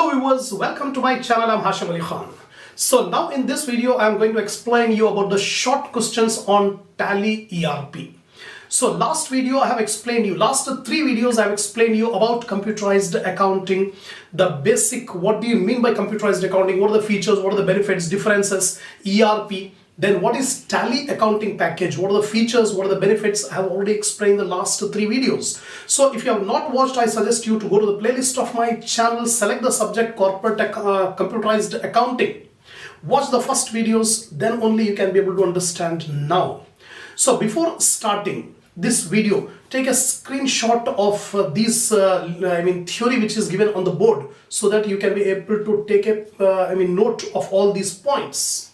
Hello viewers, welcome to my channel. I'm Hasham. So now in this video I'm going to explain you about the short questions on Tally ERP. So last video I have explained you, last 3 videos I have explained you about computerized accounting, the basic, what do you mean by computerized accounting, what are the features, what are the benefits, differences, ERP. Then what is Tally accounting package? What are the features? What are the benefits? I have already explained the last 3 videos. So if you have not watched, I suggest you to go to the playlist of my channel, select the subject computerized accounting. Watch the first videos, then only you can be able to understand now. So before starting this video, take a screenshot of this theory which is given on the board so that you can be able to take a note of all these points.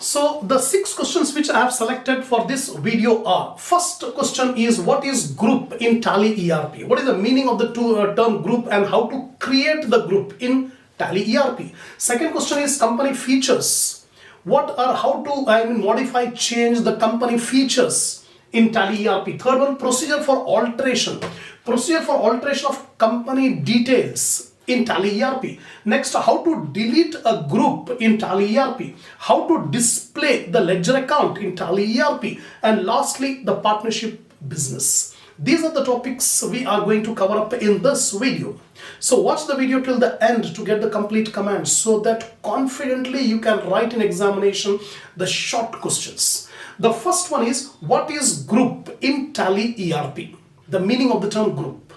So the 6 questions which I have selected for this video are: first question is, what is group in Tally ERP? What is the meaning of the term group and how to create the group in Tally ERP? Second question is company features. How to modify, change the company features in Tally ERP. Third one, procedure for alteration. Procedure for alteration of company details in Tally ERP. Next, how to delete a group in Tally ERP. How to display the ledger account in Tally ERP. And lastly, the partnership business. These are the topics we are going to cover up in this video. So watch the video till the end to get the complete commands so that confidently you can write in examination the short questions. The first one is, what is group in Tally ERP? The meaning of the term group.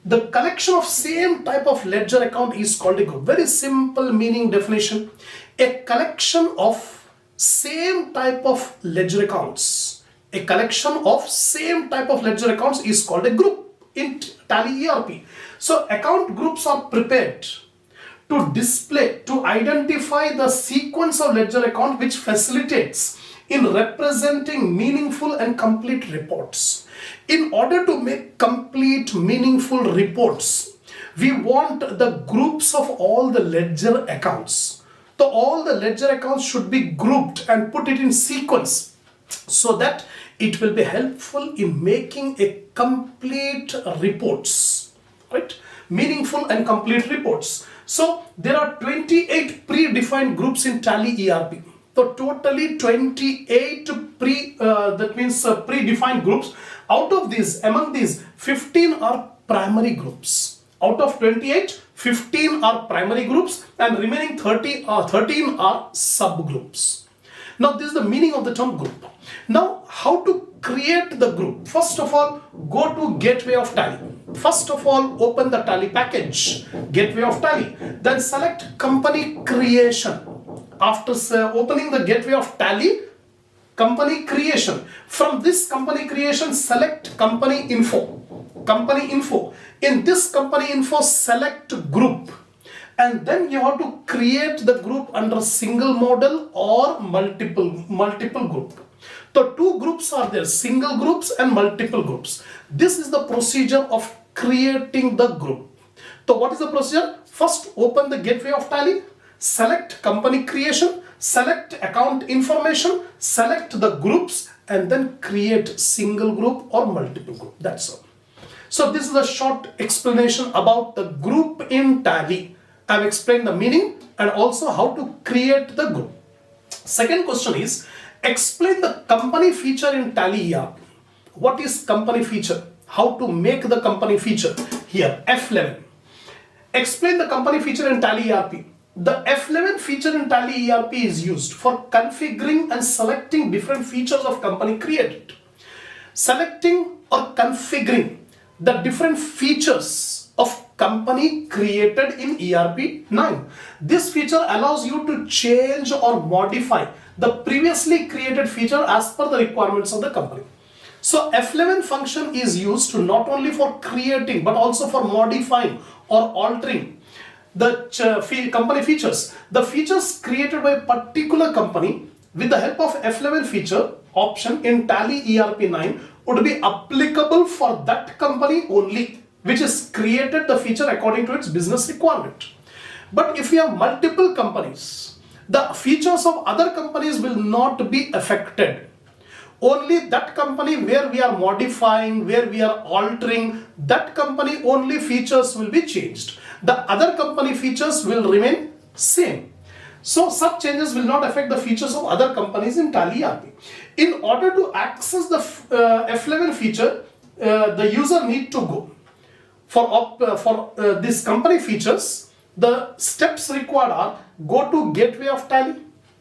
The collection of same type of ledger account is called a group. Very simple meaning definition. A collection of same type of ledger accounts. A collection of same type of ledger accounts is called a group in Tally ERP. So account groups are prepared to display, to identify the sequence of ledger account which facilitates in representing meaningful and complete reports. In order to make complete meaningful reports, we want the groups of all the ledger accounts. So all the ledger accounts should be grouped and put it in sequence so that it will be helpful in making a complete reports, right? Meaningful and complete reports. So there are 28 predefined groups in Tally ERP. So totally 28 predefined groups. Out of these, among these, 15 are primary groups. Out of 28, 15 are primary groups and remaining 13 are subgroups. Now this is the meaning of the term group. Now how to create the group? First of all, go to Gateway of Tally. First of all, open the Tally package, Gateway of Tally. Then select Company Creation. After opening the Gateway of Tally, Company Creation. From this Company Creation, select Company Info. Company Info. In this Company Info, select Group. And then you have to create the group under single model or multiple group. So 2 groups are there, single groups and multiple groups. This is the procedure of creating the group. So what is the procedure? First, open the Gateway of Tally. Select Company Creation, select Account Information, select the groups and then create single group or multiple group. That's all. So this is a short explanation about the group in Tally. I have explained the meaning and also how to create the group. Second question is, explain the company feature in Tally ERP. What is company feature? How to make the company feature? Here, F11. Explain the company feature in Tally ERP. The F11 feature in Tally ERP is used for configuring and selecting different features of company created. Selecting or configuring the different features of company created in ERP 9. This feature allows you to change or modify the previously created feature as per the requirements of the company. So F11 function is used not only for creating but also for modifying or altering the company features. The features created by a particular company with the help of F11 feature option in Tally ERP 9 would be applicable for that company only, which is created the feature according to its business requirement. But if we have multiple companies, the features of other companies will not be affected. Only that company where we are modifying, where we are altering, that company only features will be changed. The other company features will remain same. So such changes will not affect the features of other companies in Tally ERP. In order to access the F11 feature, the user need to go. For this company features, the steps required are go to gateway of Tally,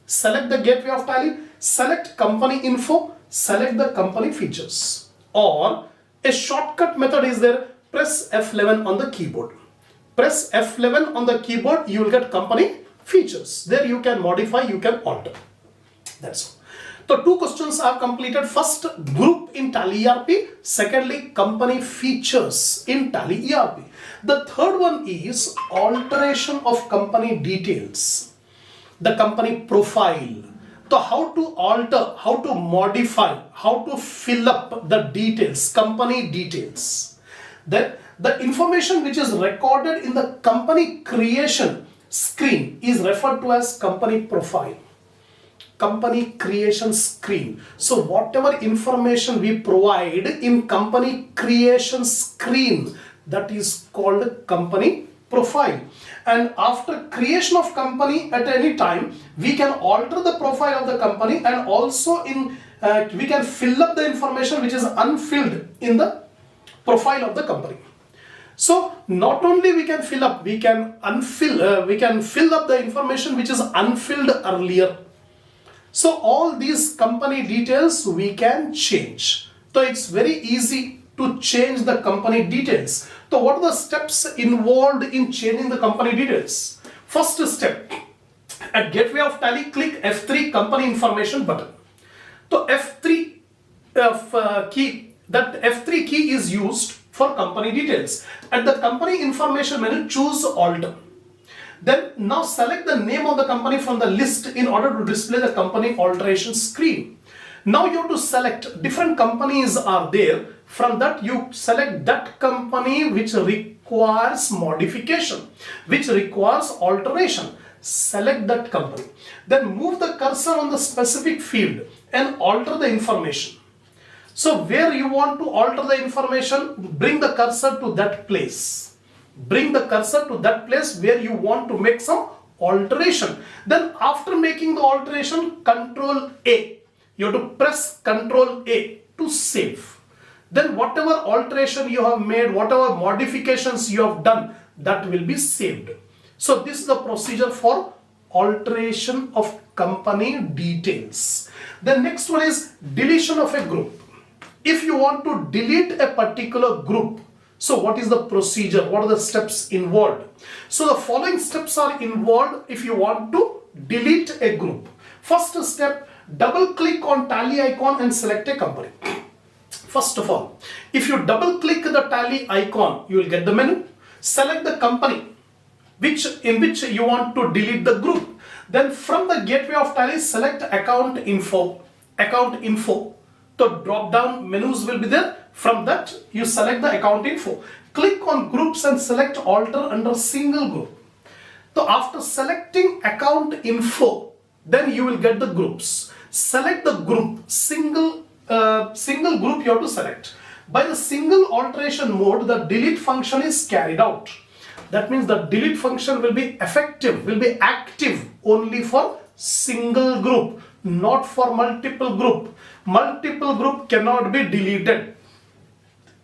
select the gateway of Tally, select company info, select the company features, or a shortcut method is there, press F11 on the keyboard. Press F11 on the keyboard, you will get company features. There you can modify, you can alter. That's all. So 2 questions are completed. First, group in Tally ERP. Secondly, company features in Tally ERP. The third one is alteration of company details. The company profile. So how to alter, how to modify, how to fill up the details, company details. Then the information which is recorded in the company creation screen is referred to as company profile. Company creation screen. So whatever information we provide in company creation screen, that is called company profile. And after creation of company at any time, we can alter the profile of the company, and also we can fill up the information which is unfilled in the profile of the company. So not only we can fill up, we can fill up the information which is unfilled earlier. So all these company details we can change. So it's very easy to change the company details. So what are the steps involved in changing the company details? First step, at gateway of Tally, click F3 company information button. So F3 key, that F3 key is used for company details. At the company information menu, choose alter. Then now select the name of the company from the list in order to display the company alteration screen. Now you have to select different companies are there. From that you select that company which requires modification, which requires alteration. Select that company. Then move the cursor on the specific field and alter the information. So where you want to alter the information, bring the cursor to that place. Bring the cursor to that place where you want to make some alteration. Then after making the alteration, Control A. You have to press Control A to save. Then whatever alteration you have made, whatever modifications you have done, that will be saved. So this is the procedure for alteration of company details. The next one is deletion of a group. If you want to delete a particular group, so what is the procedure? What are the steps involved? So the following steps are involved if you want to delete a group. First step, double click on Tally icon and select a company. First of all, if you double click the Tally icon, you will get the menu. Select the company in which you want to delete the group. Then from the gateway of Tally, select account info. So drop down menus will be there. From that you select the account info. Click on groups and select alter under single group. So after selecting account info, then you will get the groups. Select the group, single group you have to select. By the single alteration mode, the delete function is carried out. That means the delete function will be effective, will be active only for single group, not for multiple group. Multiple group cannot be deleted.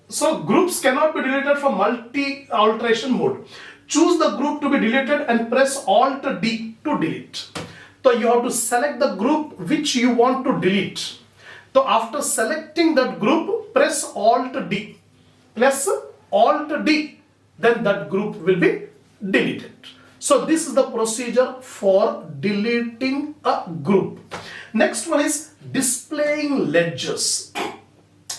So groups cannot be deleted from multi-alteration mode. Choose the group to be deleted and press Alt D to delete. So you have to select the group which you want to delete. So after selecting that group, press Alt D. Press Alt D. Then that group will be deleted. So this is the procedure for deleting a group. Next one is displaying ledgers.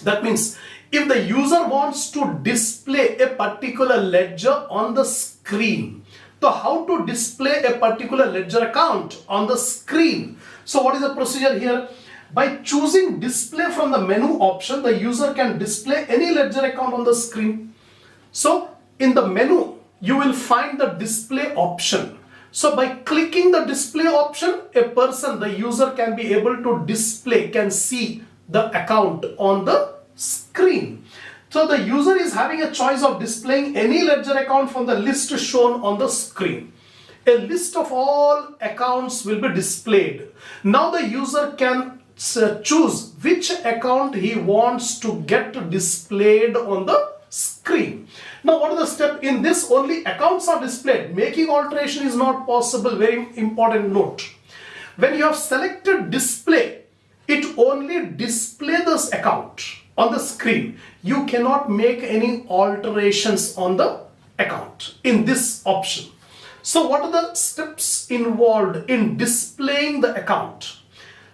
That means if the user wants to display a particular ledger on the screen, so how to display a particular ledger account on the screen? So what is the procedure here? By choosing display from the menu option, the user can display any ledger account on the screen. So in the menu, you will find the display option. So by clicking the display option, a person, the user, can be able to display, can see the account on the screen. So the user is having a choice of displaying any ledger account from the list shown on the screen. A list of all accounts will be displayed. Now the user can choose which account he wants to get displayed on the screen. Now what is the step? In this, only accounts are displayed. Making alteration is not possible. Very important note. When you have selected display, it only displays this account on the screen. You cannot make any alterations on the account in this option. So what are the steps involved in displaying the account?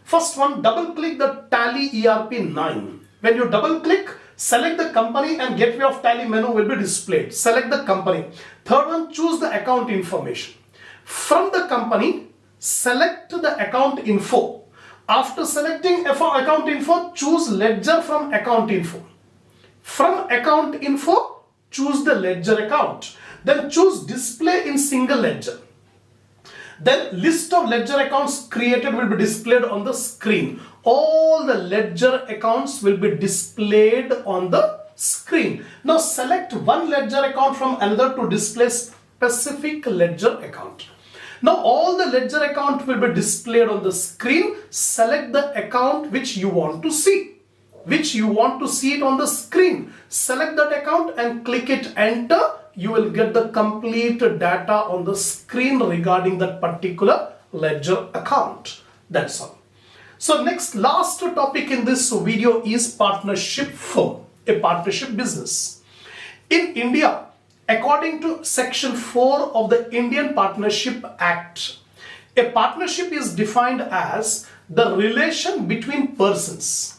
First one, double click the Tally ERP 9. When you double click, select the company and gateway of Tally menu will be displayed. Select the company. Third one, choose the account information. From the company, select the account info. After selecting account info, choose ledger from account info. From account info, choose the ledger account. Then choose display in single ledger. Then list of ledger accounts created will be displayed on the screen. All the ledger accounts will be displayed on the screen. Now select one ledger account from another to display specific ledger account. Now all the ledger account will be displayed on the screen. Select the account which you want to see. It on the screen. Select that account and click it enter. You will get the complete data on the screen regarding that particular ledger account. That's all. So last topic in this video is partnership firm, a partnership business. In India, according to Section 4 of the Indian Partnership Act, a partnership is defined as the relation between persons.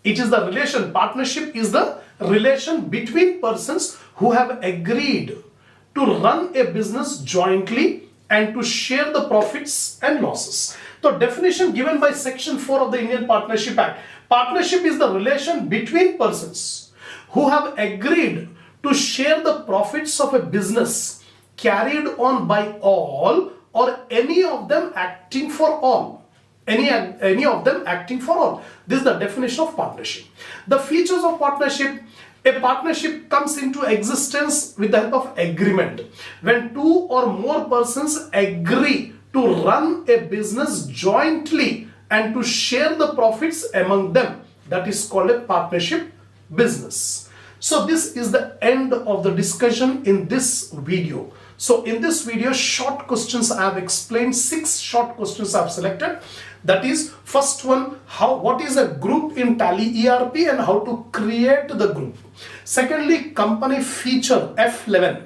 Partnership is the relation between persons who have agreed to run a business jointly and to share the profits and losses. The definition given by Section 4 of the Indian Partnership Act. Partnership is the relation between persons who have agreed to share the profits of a business carried on by all or any of them acting for all. Any of them acting for all. This is the definition of partnership. The features of partnership. A partnership comes into existence with the help of agreement. When two or more persons agree to run a business jointly and to share the profits among them, that is called a partnership business. So this is the end of the discussion in this video. So in this video, short questions I have explained, 6 short questions I have selected. That is, first one, what is a group in Tally ERP and how to create the group. Secondly, company feature F11.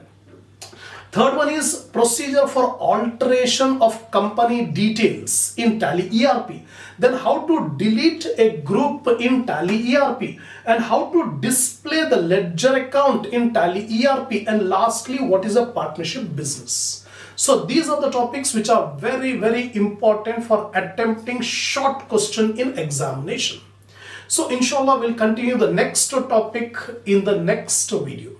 Third one is procedure for alteration of company details in Tally ERP. Then how to delete a group in Tally ERP and how to display the ledger account in Tally ERP. And lastly, what is a partnership business. So these are the topics which are very, very important for attempting short question in examination. So inshallah, we'll continue the next topic in the next video.